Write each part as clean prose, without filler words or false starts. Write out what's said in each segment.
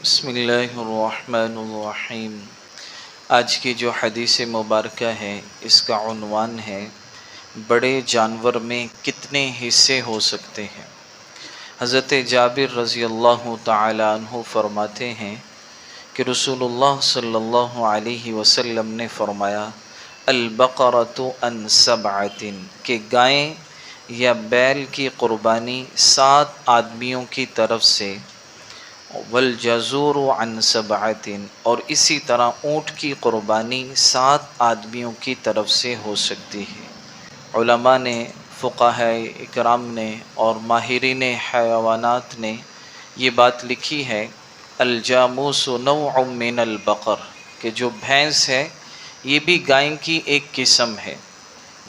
بسم اللہ الرحمن الرحیم۔ آج کی جو حدیث مبارکہ ہے اس کا عنوان ہے بڑے جانور میں کتنے حصے ہو سکتے ہیں۔ حضرت جابر رضی اللہ تعالی عنہ فرماتے ہیں کہ رسول اللہ صلی اللہ علیہ وسلم نے فرمایا البقرۃ عن سبعۃ، کہ گائیں یا بیل کی قربانی 7 آدمیوں کی طرف سے، والجزور عن سبعۃ، اور اسی طرح اونٹ کی قربانی 7 آدمیوں کی طرف سے ہو سکتی ہے۔ علماء نے، فقہاء اکرام نے اور ماہرین حیوانات نے یہ بات لکھی ہے الجاموس نوع من البقر، کہ جو بھینس ہے یہ بھی گائیں کی ایک قسم ہے۔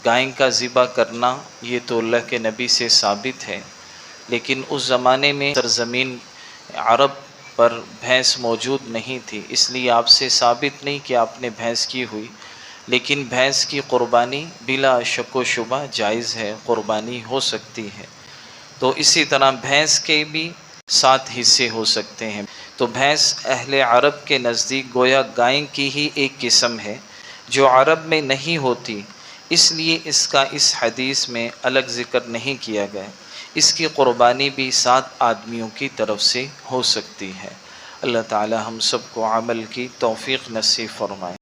گائیں کا ذبح کرنا یہ تو اللہ کے نبی سے ثابت ہے، لیکن اس زمانے میں سرزمین عرب پر بھینس موجود نہیں تھی، اس لیے آپ سے ثابت نہیں کہ آپ نے بھینس کی ہوئی، لیکن بھینس کی قربانی بلا شک و شبہ جائز ہے، قربانی ہو سکتی ہے۔ تو اسی طرح بھینس کے بھی 7 حصے ہو سکتے ہیں۔ تو بھینس اہل عرب کے نزدیک گویا گائیں کی ہی ایک قسم ہے جو عرب میں نہیں ہوتی، اس لیے اس کا اس حدیث میں الگ ذکر نہیں کیا گیا۔ اس کی قربانی بھی 7 آدمیوں کی طرف سے ہو سکتی ہے۔ اللہ تعالی ہم سب کو عمل کی توفیق نصیب فرمائے۔